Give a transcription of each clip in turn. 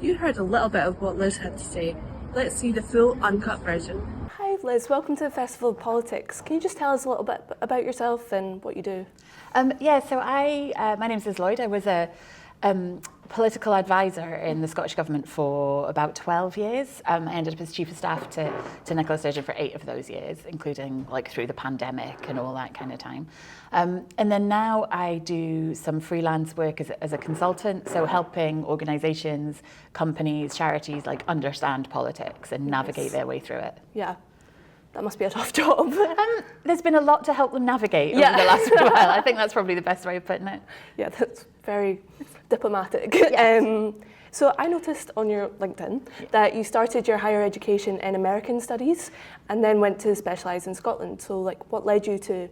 You heard a little bit of what Liz had to say. Let's see the full uncut version. Hi Liz, welcome to the Festival of Politics. Can you just tell us a little bit about yourself and what you do? My name's Liz Lloyd. I was a political advisor in the Scottish Government for about 12 years. I ended up as Chief of Staff to Nicola Sturgeon for 8 of those years, including like through the pandemic and all that kind of time. And then now I do some freelance work as a consultant, so helping organisations, companies, charities like understand politics and navigate their way through it. Yeah. That must be a tough job. There's been a lot to help them navigate over the last while. I think that's probably the best way of putting it. Yeah, that's very diplomatic. Yes. So I noticed on your LinkedIn that you started your higher education in American studies and then went to specialise in Scotland. So what led you to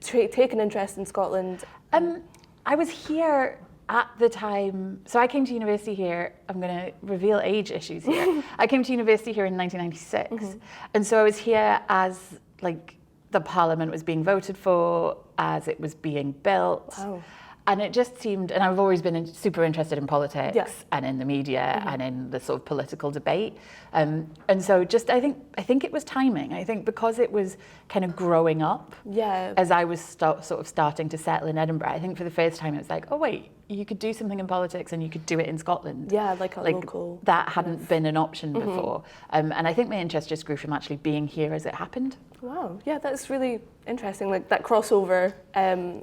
take an interest in Scotland? I was here at the time, so I came to university here, I'm going to reveal age issues here. I came to university here in 1996, and so I was here as the parliament was being voted for, as it was being built. Wow. And it just seemed, and I've always been super interested in politics and in the media and in the sort of political debate. And so just, I think it was timing. I think because it was kind of growing up as I was sort of starting to settle in Edinburgh, I think for the first time it was like, oh wait, you could do something in politics and you could do it in Scotland. Yeah, like local. That hadn't been an option before. And I think my interest just grew from actually being here as it happened. Wow, yeah, that's really interesting, that crossover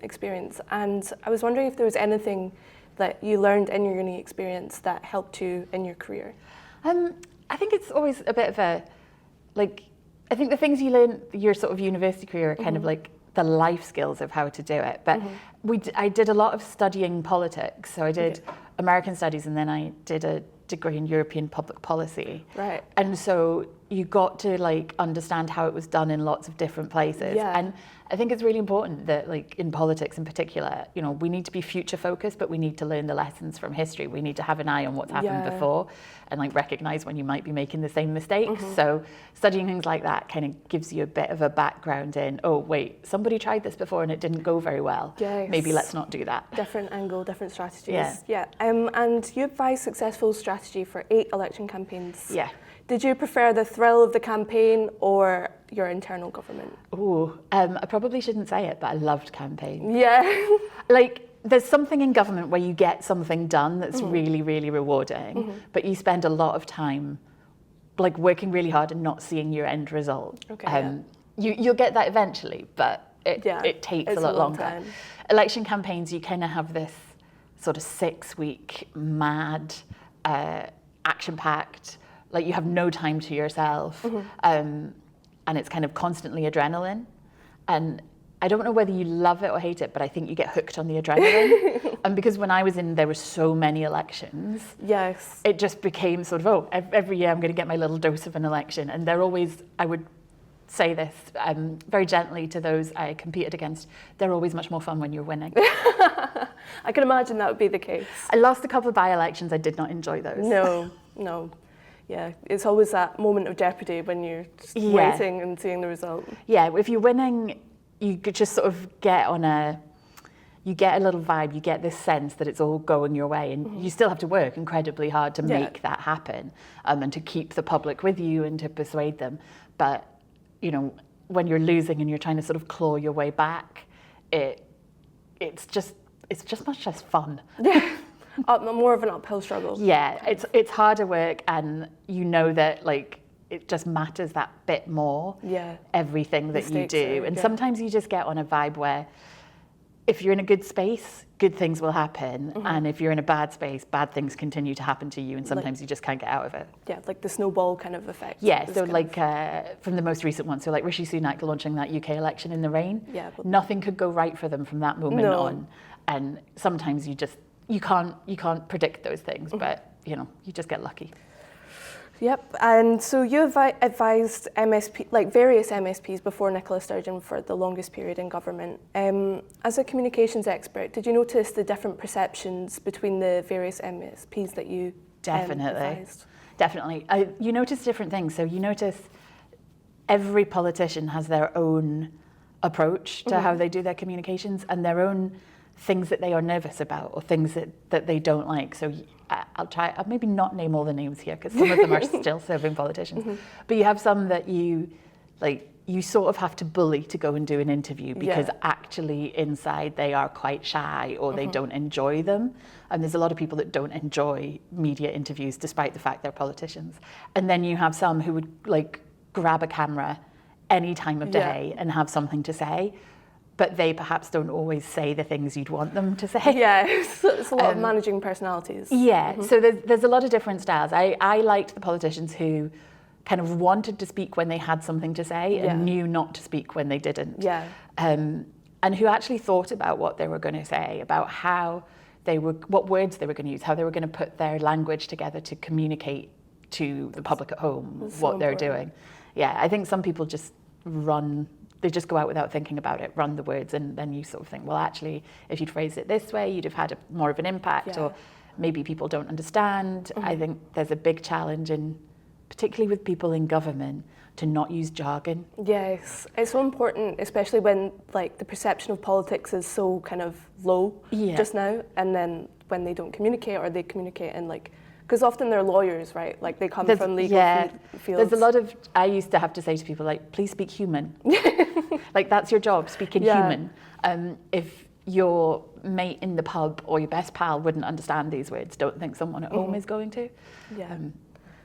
experience. And I was wondering if there was anything that you learned in your uni experience that helped you in your career. I think it's always a bit of I think the things you learn your sort of university career are kind of like the life skills of how to do it. But I did a lot of studying politics. So I did American studies and then I did a degree in European public policy. Right. And so you got to understand how it was done in lots of different places. Yeah. And I think it's really important that in politics in particular, we need to be future focused, but we need to learn the lessons from history. We need to have an eye on what's happened before and recognize when you might be making the same mistakes. So studying things like that kind of gives you a bit of a background in, oh wait, somebody tried this before and it didn't go very well. Yes. Maybe let's not do that. Different angle, different strategies. Yeah. And you advised successful strategy for 8 election campaigns. Yeah. Did you prefer the thrill of the campaign or your internal government? Oh, I probably shouldn't say it, but I loved campaigns. Yeah. There's something in government where you get something done that's really, really rewarding, but you spend a lot of time working really hard and not seeing your end result. Okay. You'll get that eventually, but it takes a lot longer. Time. Election campaigns, you kind of have this sort of 6-week mad, action-packed, you have no time to yourself, and it's kind of constantly adrenaline. And I don't know whether you love it or hate it, but I think you get hooked on the adrenaline. And because when I was in, there were so many elections. Yes. It just became sort of, every year I'm going to get my little dose of an election. And they're always, I would say this very gently to those I competed against, they're always much more fun when you're winning. I can imagine that would be the case. I lost a couple of by-elections. I did not enjoy those. No. Yeah, it's always that moment of jeopardy when you're just waiting and seeing the result. Yeah, if you're winning, you could just sort of get a little vibe, you get this sense that it's all going your way, and you still have to work incredibly hard to make that happen, and to keep the public with you and to persuade them. But, when you're losing and you're trying to sort of claw your way back, it's just much less fun. Yeah. More of an uphill struggle. Yeah, it's harder work, and that it just matters that bit more. Yeah. Everything that you do, and sometimes you just get on a vibe where if you're in a good space, good things will happen, and if you're in a bad space, bad things continue to happen to you, and sometimes you just can't get out of it. Yeah, like the snowball kind of effect. Yeah, so from the most recent one, so Rishi Sunak launching that UK election in the rain. Yeah. Nothing could go right for them from that moment on, and sometimes you can't predict those things, but you just get lucky. Yep, and so you advised various MSPs before Nicola Sturgeon for the longest period in government. As a communications expert, did you notice the different perceptions between the various MSPs that you advised? Definitely. You notice different things. So you notice every politician has their own approach to how they do their communications and their own things that they are nervous about or things that they don't like. So I'll maybe not name all the names here because some of them are still serving politicians. But you have some that you sort of have to bully to go and do an interview because actually inside they are quite shy or they don't enjoy them. And there's a lot of people that don't enjoy media interviews despite the fact they're politicians. And then you have some who would like grab a camera any time of day and have something to say, but they perhaps don't always say the things you'd want them to say. Yeah, it's a lot of managing personalities. Yeah, so there's a lot of different styles. I liked the politicians who kind of wanted to speak when they had something to say and knew not to speak when they didn't. Yeah. And who actually thought about what they were going to say, about what words they were going to use, how they were going to put their language together to communicate to the public at home what they're doing. Yeah, I think some people just they just go out without thinking about it, run the words, and then you sort of think, well, actually, if you'd phrased it this way, you'd have had more of an impact, or maybe people don't understand. I think there's a big challenge particularly with people in government, to not use jargon. Yes, it's so important, especially when like the perception of politics is so kind of low just now, and then when they don't communicate or they communicate in like, because often they're lawyers, right? Like they come from legal fields. There's a lot of, I used to have to say to people like, please speak human. Like that's your job, speak in human. If your mate in the pub or your best pal wouldn't understand these words, don't think someone at home is going to. Yeah.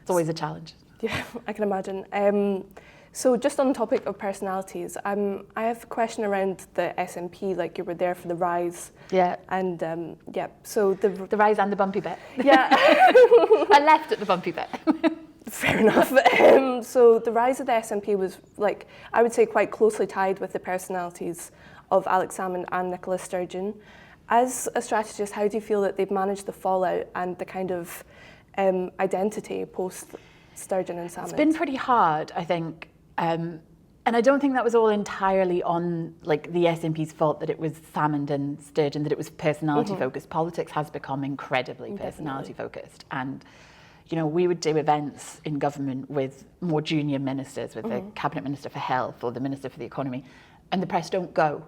It's always a challenge. Yeah, I can imagine. So just on the topic of personalities, I have a question around the SNP, like you were there for the rise. Yeah. And so the rise and the bumpy bit. Yeah. I left at the bumpy bit. Fair enough. So the rise of the SNP was, like, I would say quite closely tied with the personalities of Alex Salmond and Nicola Sturgeon. As a strategist, how do you feel that they've managed the fallout and the kind of identity post Sturgeon and Salmond? It's been pretty hard, I think. And I don't think that was all entirely on like the SNP's fault that it was Salmond and Sturgeon, that it was personality focused. Politics has become incredibly personality focused. And, you know, we would do events in government with more junior ministers, with the Cabinet Minister for Health or the Minister for the Economy, and the press don't go.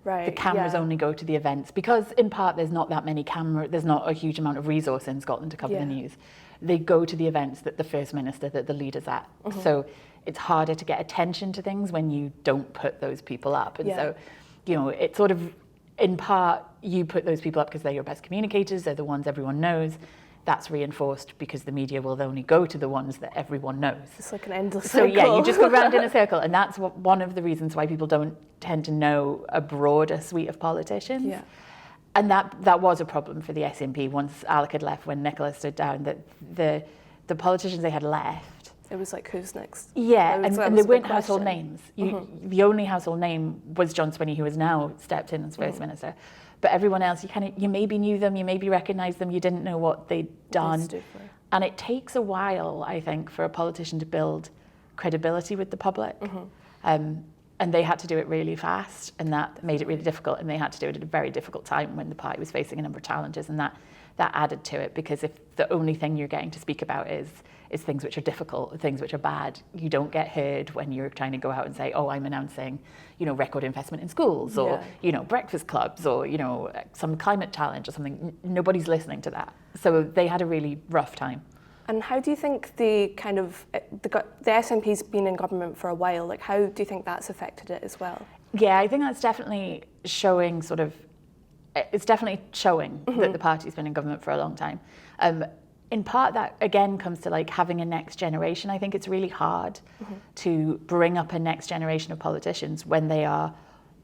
Right. The cameras only go to the events because in part there's not that many there's not a huge amount of resource in Scotland to cover the news. They go to the events that the First Minister, that the leader's at. So it's harder to get attention to things when you don't put those people up. And so, you know, it's sort of, in part, you put those people up because they're your best communicators, they're the ones everyone knows. That's reinforced because the media will only go to the ones that everyone knows. It's like an endless circle. So yeah, you just go round in a circle. And that's one of the reasons why people don't tend to know a broader suite of politicians. Yeah. And that was a problem for the SNP once Alec had left, when Nicola stood down, that the politicians they had left. It was like, who's next? Yeah, and they weren't household names. The only household name was John Swinney, who has now stepped in as First Minister. But everyone else, you maybe knew them, you maybe recognised them, you didn't know what they'd done. And it takes a while, I think, for a politician to build credibility with the public. And they had to do it really fast, and that made it really difficult. And they had to do it at a very difficult time when the party was facing a number of challenges, and that added to it, because if the only thing you're getting to speak about is things which are difficult, things which are bad, you don't get heard when you're trying to go out and say, oh, I'm announcing, you know, record investment in schools, or, you know, breakfast clubs, or, you know, some climate challenge or something. Nobody's listening to that. So they had a really rough time. And how do you think the SNP's been in government for a while? Like, how do you think that's affected it as well? Yeah, I think that's definitely showing that the party's been in government for a long time. In part, that again comes to like having a next generation. I think it's really hard to bring up a next generation of politicians when they are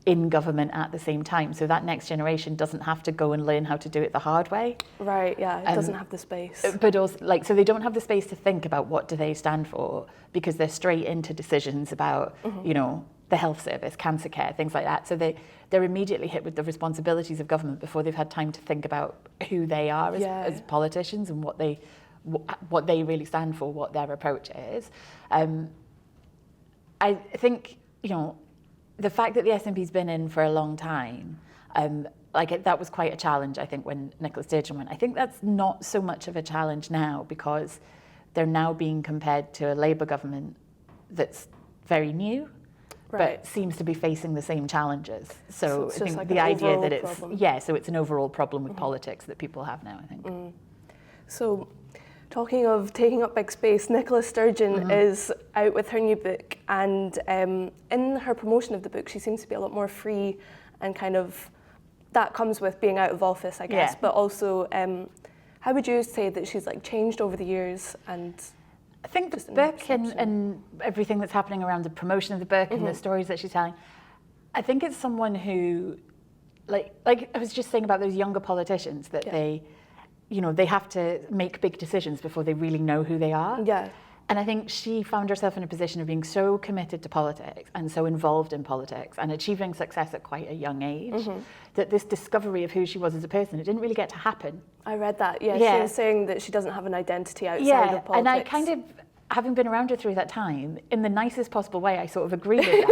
in government at the same time. So that next generation doesn't have to go and learn how to do it the hard way. Right, yeah, it doesn't have the space. But also, like, so they don't have the space to think about what do they stand for, because they're straight into decisions about, you know, the health service, cancer care, things like that. So they're immediately hit with the responsibilities of government before they've had time to think about who they are as politicians and what they really stand for, what their approach is. I think, you know, the fact that the SNP's been in for a long time, that was quite a challenge, I think, when Nicola Sturgeon went. I think that's not so much of a challenge now, because they're now being compared to a Labour government that's very new. but seems to be facing the same challenges. So it's I just think like the an idea overall that it's, problem. so it's an overall problem with politics that people have now, I think. So, talking of taking up big space, Nicola Sturgeon is out with her new book, and in her promotion of the book, she seems to be a lot more free, and kind of that comes with being out of office, I guess. Yeah. But also, how would you say that she's like changed over the years? And I think the book and everything that's happening around the promotion of the book and the stories that she's telling, I think it's someone who, like I was just saying about those younger politicians, that they have to make big decisions before they really know who they are. Yeah. And I think she found herself in a position of being so committed to politics and so involved in politics and achieving success at quite a young age that this discovery of who she was as a person, it didn't really get to happen. I read that, yeah. Yeah. She was saying that she doesn't have an identity outside of politics. And I kind of, having been around her through that time, in the nicest possible way, I sort of agree with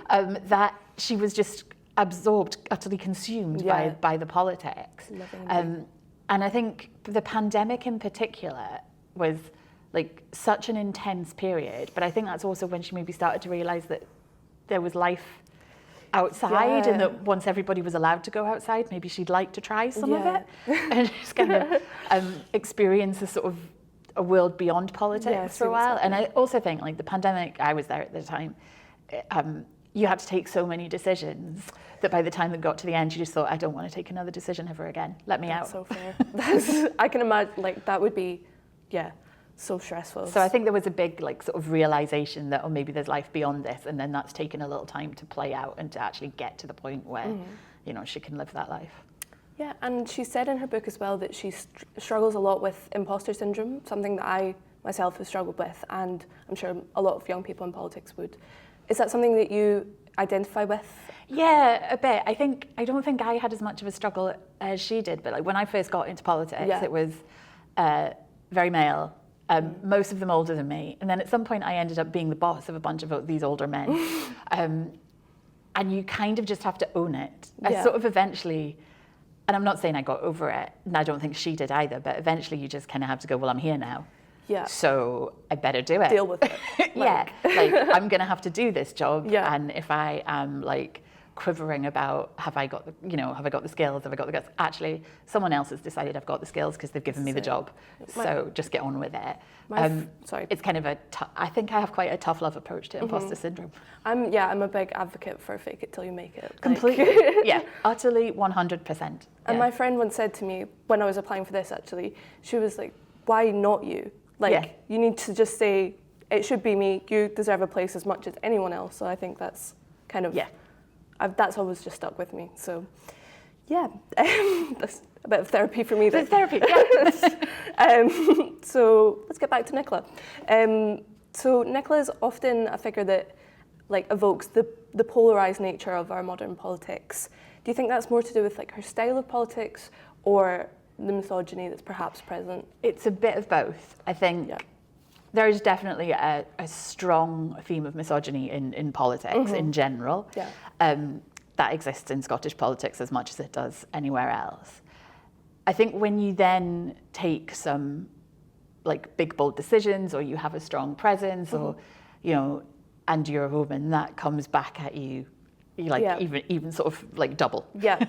that, that she was just absorbed, utterly consumed by the politics. And I think the pandemic in particular was like such an intense period, but I think that's also when she maybe started to realise that there was life outside and that once everybody was allowed to go outside, maybe she'd like to try some of it and just kind of experience a sort of a world beyond politics for a while. And I also think like the pandemic, I was there at the time, you had to take so many decisions that by the time it got to the end, you just thought, I don't want to take another decision ever again. Let me out. So fair. I can imagine like that would be, so stressful. So I think there was a big like sort of realization that, oh, maybe there's life beyond this, and then that's taken a little time to play out and to actually get to the point where, she can live that life. Yeah, and she said in her book as well that she struggles a lot with imposter syndrome, something that I myself have struggled with, and I'm sure a lot of young people in politics would. Is that something that you identify with? Yeah, a bit. I don't think I had as much of a struggle as she did, but like when I first got into politics, it was very male. Most of them older than me. And then at some point I ended up being the boss of a bunch of these older men. And you kind of just have to own it. I sort of eventually, and I'm not saying I got over it, and I don't think she did either, but eventually you just kind of have to go, well, I'm here now. Yeah. So I better do it. Deal with it. like I'm going to have to do this job. Yeah. And if I am like quivering about have I got the skills, have I got the guts? Actually, someone else has decided I've got the skills because they've given me the job. So just get on with it. It's kind of I think I have quite a tough love approach to imposter syndrome. I'm a big advocate for fake it till you make it. Completely. Yeah, utterly 100%. And my friend once said to me when I was applying for this, actually, she was like, why not you? You need to just say, it should be me, you deserve a place as much as anyone else. So I think that's kind of, that's always just stuck with me. So, that's a bit of therapy for me. There's therapy, yeah. So let's get back to Nicola. So Nicola is often a figure that evokes the polarised nature of our modern politics. Do you think that's more to do with her style of politics or the misogyny that's perhaps present? It's a bit of both. I think there is definitely a strong theme of misogyny in politics in general. Yeah. That exists in Scottish politics as much as it does anywhere else. I think when you then take some big bold decisions, or you have a strong presence, or and you're a woman, that comes back at you even sort of double. Yeah.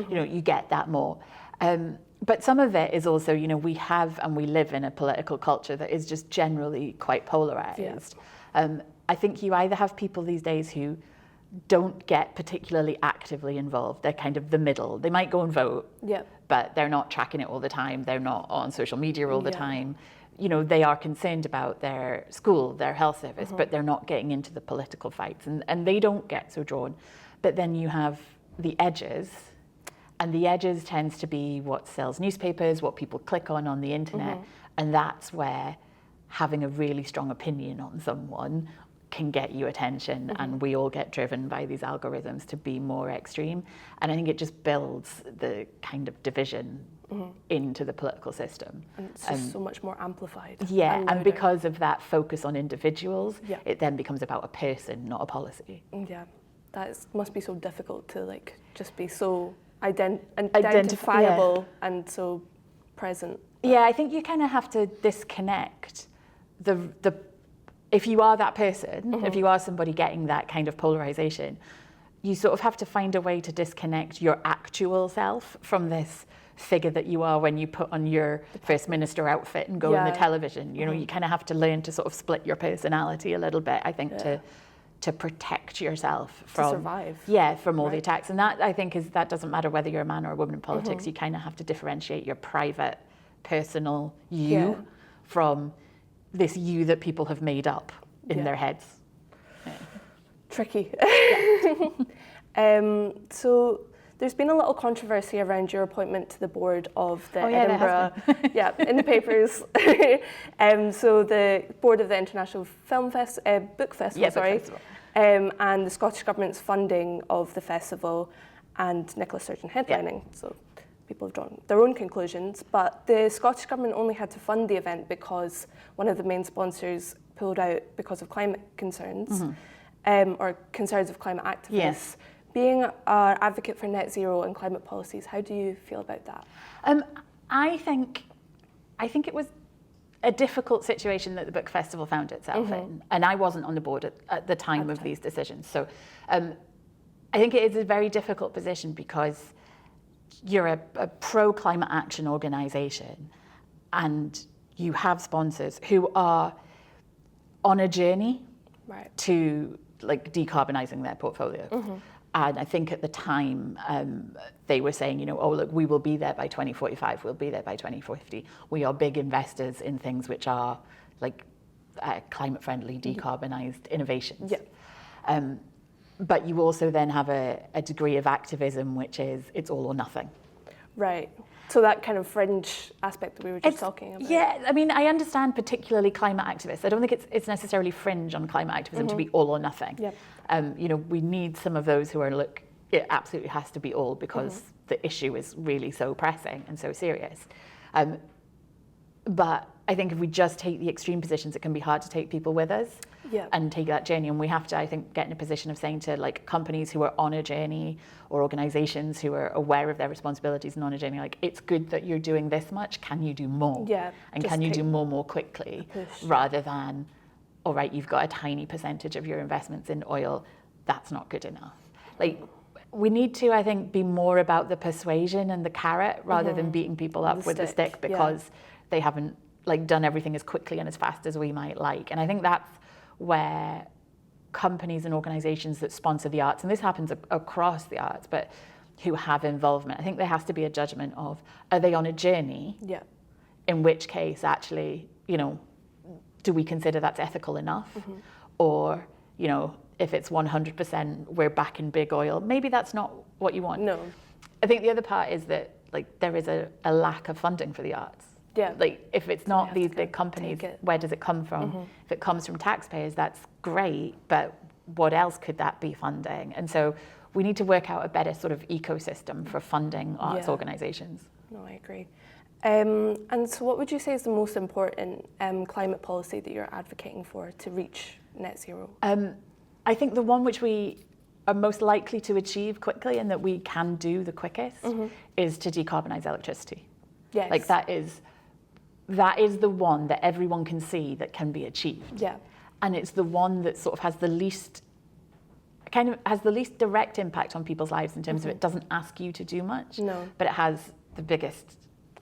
You get that more. But some of it is also, we have and we live in a political culture that is just generally quite polarised. Yeah. I think you either have people these days who don't get particularly actively involved. They're kind of the middle. They might go and vote, but they're not tracking it all the time. They're not on social media all the time. They are concerned about their school, their health service, but they're not getting into the political fights, and they don't get so drawn. But then you have the edges, and the edges tends to be what sells newspapers, what people click on the internet, and that's where having a really strong opinion on someone can get you attention, and we all get driven by these algorithms to be more extreme. And I think it just builds the kind of division into the political system. And it's just so much more amplified. Yeah, and because of that focus on individuals, it then becomes about a person, not a policy. Yeah, that must be so difficult to just be so identifiable and so present. Yeah, I think you kind of have to disconnect the if you are that person, if you are somebody getting that kind of polarization, you sort of have to find a way to disconnect your actual self from this figure that you are when you put on your First Minister outfit and go on the television. You know, you kind of have to learn to sort of split your personality a little bit, I think, to protect yourself from to survive. Yeah, from all the attacks. And that, I think, that doesn't matter whether you're a man or a woman in politics. You kind of have to differentiate your private, personal you from this you that people have made up in their heads. Tricky. So there's been a little controversy around your appointment to the board of the Edinburgh, in the papers. So the board of the International Book Festival, and the Scottish Government's funding of the festival, and Nicola Sturgeon headlining. So people have drawn their own conclusions, but the Scottish Government only had to fund the event because one of the main sponsors pulled out because of climate concerns, or concerns of climate activists. Being an advocate for net zero and climate policies, how do you feel about that? I think it was a difficult situation that the book festival found itself in, and I wasn't on the board at the time of these decisions. So I think it is a very difficult position because you're a pro-climate action organisation and you have sponsors who are on a journey to like decarbonising their portfolio. And I think at the time they were saying, you know, oh, look, we will be there by 2045, we'll be there by 2050. We are big investors in things which are like climate-friendly, decarbonised innovations. But you also then have a degree of activism, which is it's all or nothing. Right. So that kind of fringe aspect that we were just talking about. Yeah, I mean, I understand particularly climate activists. I don't think it's necessarily fringe on climate activism to be all or nothing. You know, we need some of those who are, look, it absolutely has to be all because the issue is really so pressing and so serious. But I think if we just take the extreme positions, it can be hard to take people with us and take that journey. And we have to, I think, get in a position of saying to like companies who are on a journey or organizations who are aware of their responsibilities and on a journey, like, it's good that you're doing this much. Can you do more? And can you do more quickly rather than, all right, you've got a tiny percentage of your investments in oil. That's not good enough. Like, we need to, I think, be more about the persuasion and the carrot rather than beating people up with the stick because they haven't like done everything as quickly and as fast as we might like. And I think that's where companies and organizations that sponsor the arts, and this happens across the arts, but who have involvement, I think there has to be a judgment of, are they on a journey? In which case, actually, you know, do we consider that's ethical enough? Or, you know, if it's 100% we're back in big oil, maybe that's not what you want. I think the other part is that like there is a lack of funding for the arts. Like if it's not these big companies, where does it come from? If it comes from taxpayers, that's great, but what else could that be funding? And so we need to work out a better sort of ecosystem for funding arts organisations. No, I agree. And so what would you say is the most important climate policy that you're advocating for to reach net zero? I think the one which we are most likely to achieve quickly and that we can do the quickest is to decarbonise electricity. Like that is the one that everyone can see that can be achieved. And it's the one that sort of has the least direct impact on people's lives in terms of it doesn't ask you to do much, but it has the biggest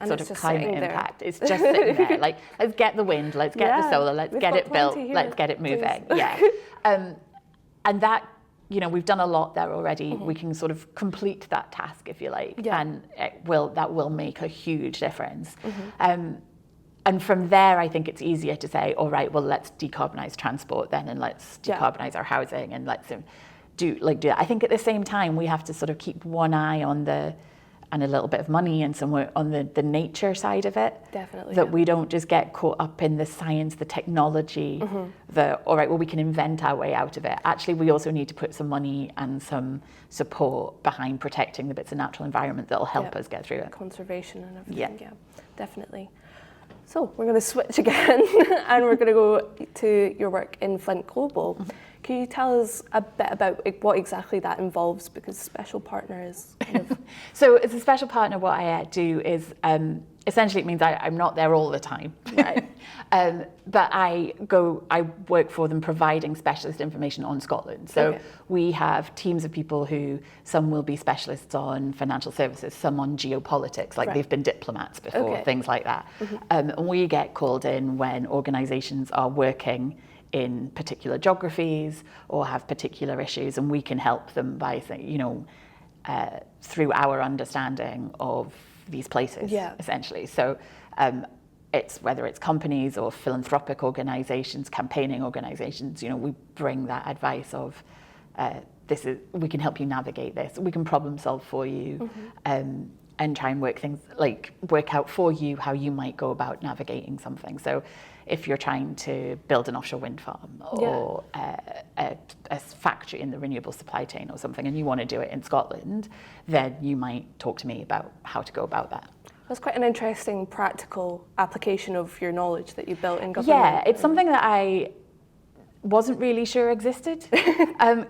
sort of climate impact. It's just sitting there. Like, let's get the wind, let's get the solar, let's get it built, let's get it moving. And that, you know, we've done a lot there already. We can sort of complete that task, if you like, and that will make a huge difference. And from there, I think it's easier to say, all right, well, let's decarbonise transport then, and let's decarbonise our housing, and let's do that. I think at the same time, we have to sort of keep one eye on and a little bit of money and somewhere on the nature side of it. Definitely. That we don't just get caught up in the science, the technology, all right, well, we can invent our way out of it. Actually, we also need to put some money and some support behind protecting the bits of natural environment that'll help us get through it. Conservation and everything, definitely. So we're going to switch again and we're going to go to your work in Flint Global. Can you tell us a bit about what exactly that involves? Because special partner is kind of... So as a special partner, what I do is essentially it means I'm not there all the time, Right. but I work for them providing specialist information on Scotland. So we have teams of people who, some will be specialists on financial services, some on geopolitics, like they've been diplomats before, things like that. And we get called in when organisations are working in particular geographies or have particular issues, and we can help them by, through our understanding of these places, essentially. So it's whether it's companies or philanthropic organisations, campaigning organisations, we bring that advice of we can help you navigate this, we can problem solve for you, and try and work out for you how you might go about navigating something. So if you're trying to build an offshore wind farm or a factory in the renewable supply chain or something, and you want to do it in Scotland, then you might talk to me about how to go about that. That's quite an interesting practical application of your knowledge that you built in government. Yeah, it's something that I wasn't really sure existed.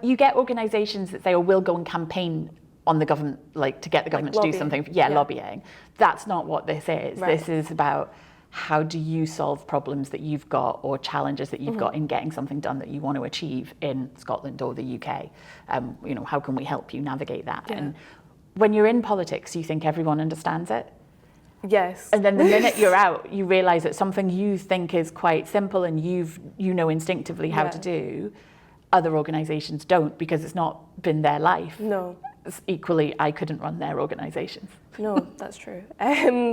You get organisations that say, oh, we'll go and campaign on the government, to get the government to do something. Lobbying. That's not what this is. This is about how do you solve problems that you've got or challenges that you've got in getting something done that you want to achieve in Scotland or the UK. How can we help you navigate that? Yeah. And when you're in politics, you think everyone understands it. Yes. And then the minute you're out, you realise that something you think is quite simple and you know instinctively how to do, other organisations don't, because it's not been their life. No. Equally, I couldn't run their organisations. No, that's true.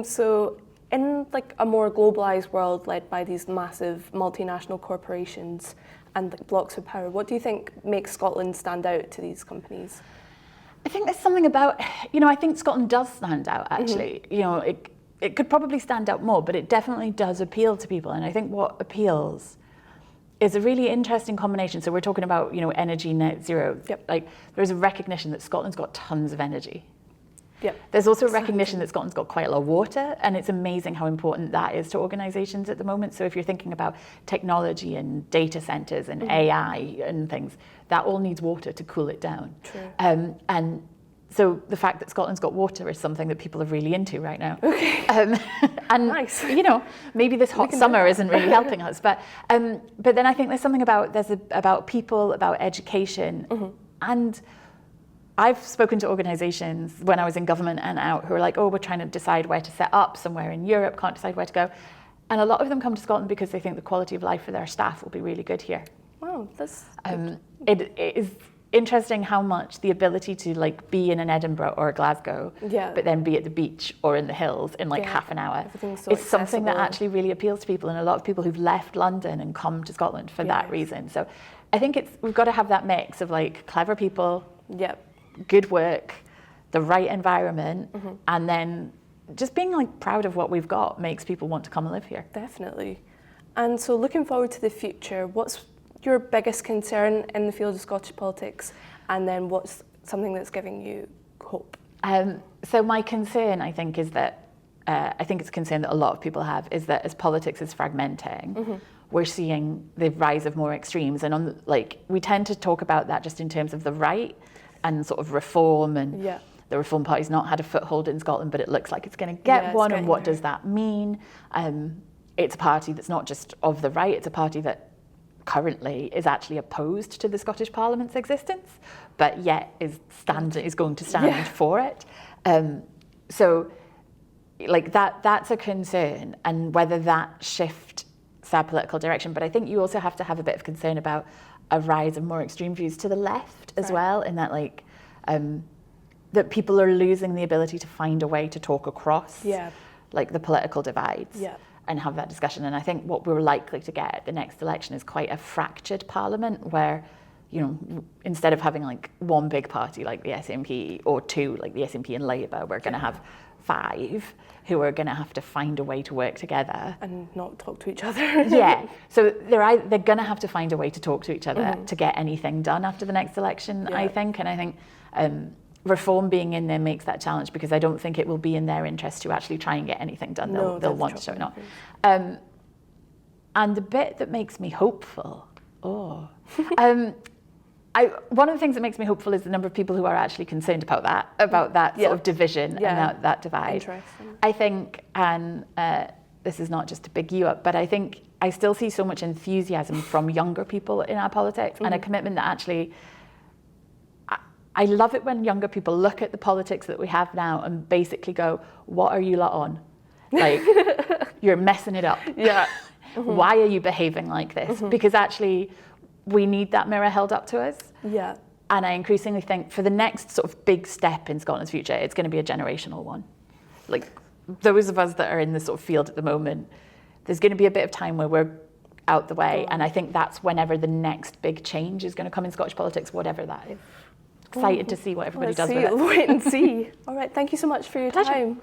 So in a more globalised world led by these massive multinational corporations and blocks of power, what do you think makes Scotland stand out to these companies? I think there's something about, I think Scotland does stand out, actually. It could probably stand out more, but it definitely does appeal to people. And I think what appeals is a really interesting combination. So we're talking about, energy net zero. Yep. There's a recognition that Scotland's got tons of energy. Yep. There's also a recognition that Scotland's got quite a lot of water, and it's amazing how important that is to organisations at the moment. So if you're thinking about technology and data centres and AI and things, that all needs water to cool it down. True. And so the fact that Scotland's got water is something that people are really into right now. Okay. And nice. Maybe this hot summer isn't really helping us, but then I think there's something about people, about education, and I've spoken to organisations when I was in government and out who are like, oh, we're trying to decide where to set up somewhere in Europe, can't decide where to go. And a lot of them come to Scotland because they think the quality of life for their staff will be really good here. Wow, that's it is interesting how much the ability to be in an Edinburgh or a Glasgow, but then be at the beach or in the hills in half an hour is something that actually really appeals to people, and a lot of people who've left London and come to Scotland for that reason. So I think we've got to have that mix of clever people, good work, the right environment, and then just being proud of what we've got makes people want to come and live here. Definitely. And so looking forward to the future, what's your biggest concern in the field of Scottish politics, and then what's something that's giving you hope? So my concern, I think, is that I think it's a concern that a lot of people have, is that as politics is fragmenting, we're seeing the rise of more extremes, and we tend to talk about that just in terms of the right and sort of reform, and the Reform Party's not had a foothold in Scotland, but it looks like it's going to get one, and what does that mean? It's a party that's not just of the right, it's a party that currently is actually opposed to the Scottish Parliament's existence, but yet is going to stand for it. So that's a concern, and whether that shifts our political direction. But I think you also have to have a bit of concern about a rise of more extreme views to the left as well, in that that people are losing the ability to find a way to talk across the political divides and have that discussion. And I think what we're likely to get at the next election is quite a fractured parliament, where instead of having one big party like the SNP, or two like the SNP and Labour, we're going to have 5 who are going to have to find a way to work together and not talk to each other. So they're going to have to find a way to talk to each other to get anything done after the next election, I think. And I think Reform being in there makes that challenge, because I don't think it will be in their interest to actually try and get anything done. They'll want to show it not. And the bit that makes me hopeful, one of the things that makes me hopeful is the number of people who are actually concerned about that sort of division and that divide. Interesting. I think, and this is not just to big you up, but I think I still see so much enthusiasm from younger people in our politics and a commitment that actually, I love it when younger people look at the politics that we have now and basically go, what are you lot on? Like, you're messing it up. Yeah. Why are you behaving like this? Because actually, we need that mirror held up to us. Yeah. And I increasingly think for the next sort of big step in Scotland's future, it's going to be a generational one. Like, those of us that are in the sort of field at the moment, there's going to be a bit of time where we're out the way. And I think that's whenever the next big change is going to come in Scottish politics, whatever that is. Excited to see what everybody does with it. Wait and see. All right, thank you so much for your Pleasure. time.